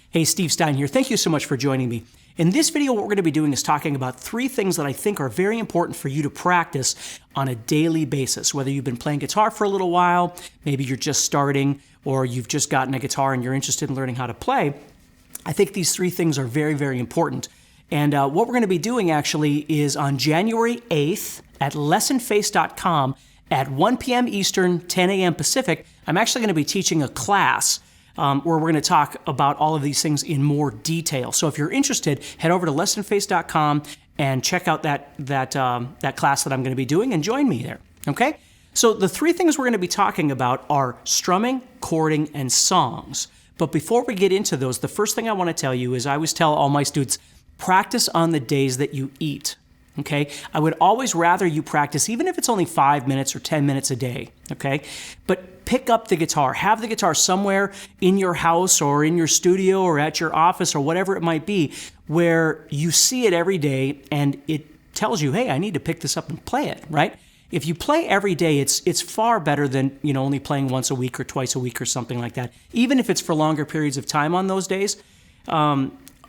Hey, Steve Stine here. Thank you so much for joining me. In this video, what we're going to be doing is talking about 3 things that I think are very important for you to practice on a daily basis. Whether you've been playing guitar for a little while, maybe you're just starting, or you've just gotten a guitar and you're interested in learning how to play, I think these 3 things are very, very important. And what we're going to be doing actually is on January 8th at Lessonface.com at 1 p.m. Eastern, 10 a.m. Pacific, I'm actually going to be teaching a class where we're going to talk about all of these things in more detail. So if you're interested, head over to lessonface.com and check out that class that I'm going to be doing and join me there, okay? So the 3 things we're going to be talking about are strumming, chording, and songs. But before we get into those, the first thing I want to tell you is I always tell all my students, practice on the days that you eat. Okay, I would always rather you practice, even if it's only 5 minutes or 10 minutes a day, okay? But pick up the guitar. Have the guitar somewhere in your house or in your studio or at your office or whatever it might be where you see it every day and it tells you, hey, I need to pick this up and play it, right? If you play every day, it's far better than, only playing once a week or twice a week or something like that. Even if it's for longer periods of time on those days,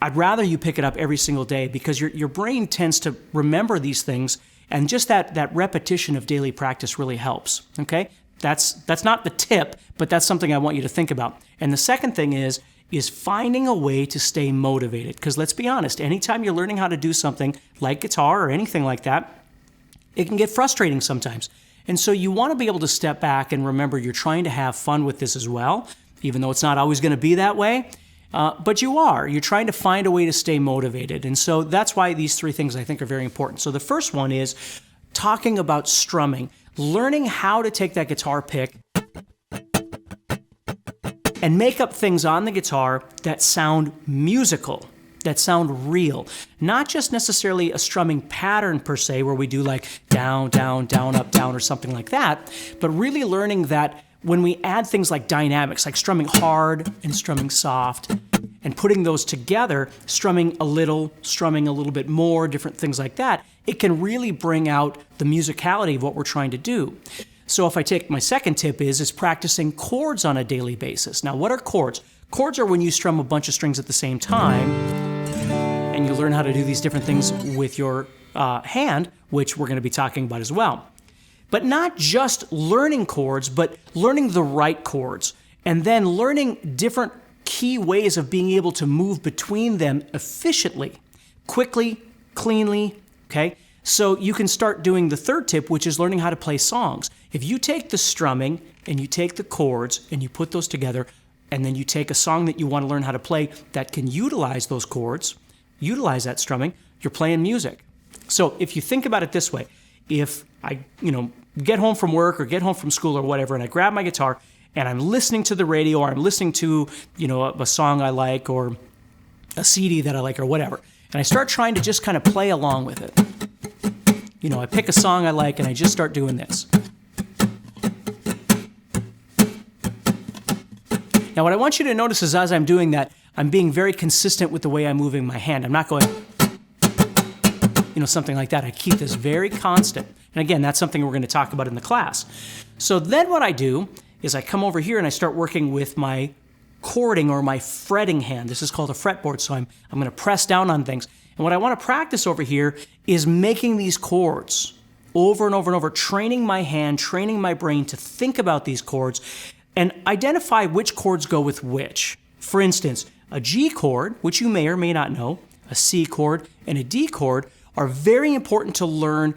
I'd rather you pick it up every single day because your brain tends to remember these things, and just that repetition of daily practice really helps, okay? That's not the tip, but that's something I want you to think about. And the second thing is finding a way to stay motivated, because let's be honest, anytime you're learning how to do something like guitar or anything like that, it can get frustrating sometimes. And so you want to be able to step back and remember you're trying to have fun with this as well, even though it's not always going to be that way. But you're trying to find a way to stay motivated. And so that's why these 3 things I think are very important. So the first one is talking about strumming, learning how to take that guitar pick and make up things on the guitar that sound musical, that sound real. Not just necessarily a strumming pattern per se, where we do like down, down, down, up, down, or something like that, but really learning that when we add things like dynamics, like strumming hard and strumming soft, and putting those together, strumming a little bit more, different things like that, it can really bring out the musicality of what we're trying to do. So if I take my second tip is practicing chords on a daily basis. Now, what are chords? Chords are when you strum a bunch of strings at the same time, and you learn how to do these different things with your hand, which we're going to be talking about as well. But not just learning chords, but learning the right chords, and then learning different key ways of being able to move between them efficiently, quickly, cleanly, okay? So you can start doing the third tip, which is learning how to play songs. If you take the strumming and you take the chords and you put those together, and then you take a song that you want to learn how to play that can utilize those chords, utilize that strumming, you're playing music. So if you think about it this way, if I, get home from work or get home from school or whatever, and I grab my guitar and I'm listening to the radio or I'm listening to, a song I like or a CD that I like or whatever, and I start trying to just kind of play along with it. I pick a song I like and I just start doing this. Now, what I want you to notice is as I'm doing that, I'm being very consistent with the way I'm moving my hand. I'm not going, something like that. I keep this very constant. And again, that's something we're going to talk about in the class. So then what I do is I come over here and I start working with my chording or my fretting hand. This is called a fretboard, so I'm going to press down on things. And what I want to practice over here is making these chords over and over and over, training my hand, training my brain to think about these chords and identify which chords go with which. For instance, a G chord, which you may or may not know, a C chord, and a D chord are very important to learn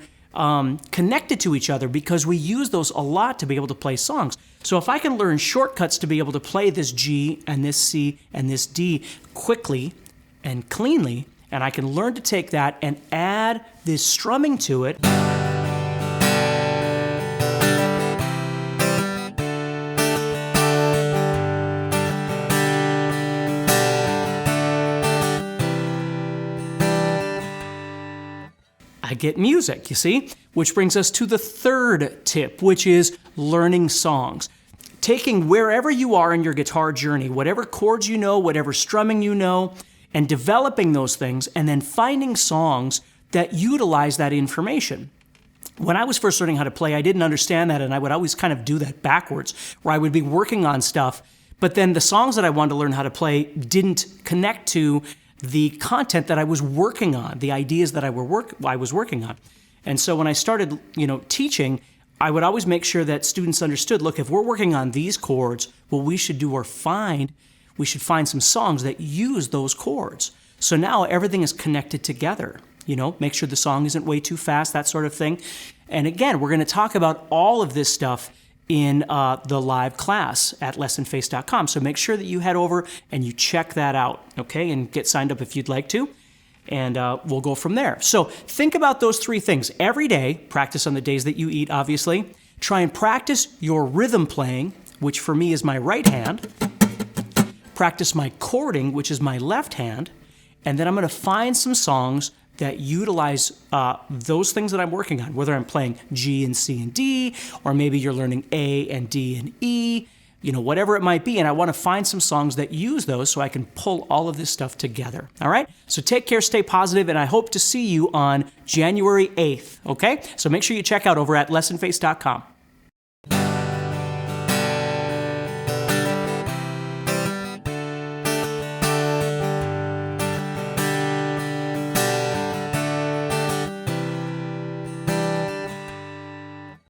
connected to each other because we use those a lot to be able to play songs. So if I can learn shortcuts to be able to play this G and this C and this D quickly and cleanly, and I can learn to take that and add this strumming to it, I get music, you see? Which brings us to the third tip, which is learning songs. Taking wherever you are in your guitar journey, whatever chords you know, whatever strumming you know, and developing those things, and then finding songs that utilize that information. When I was first learning how to play, I didn't understand that, and I would always kind of do that backwards, where I would be working on stuff, But then the songs that I wanted to learn how to play didn't connect to the content that I was working on, the ideas that I was working on. And so when I started, teaching, I would always make sure that students understood, look, if we're working on these chords, what we should do we should find some songs that use those chords. So now everything is connected together. Make sure the song isn't way too fast, that sort of thing. And again, we're going to talk about all of this stuff in the live class at lessonface.com. So make sure that you head over and you check that out, okay? And get signed up if you'd like to. And we'll go from there. So think about those three things. Every day, practice on the days that you eat, obviously. Try and practice your rhythm playing, which for me is my right hand. Practice my chording, which is my left hand. And then I'm going to find some songs that utilize those things that I'm working on, whether I'm playing G and C and D, or maybe you're learning A and D and E, whatever it might be. And I want to find some songs that use those so I can pull all of this stuff together. All right? So take care, stay positive, and I hope to see you on January 8th, okay? So make sure you check out over at lessonface.com.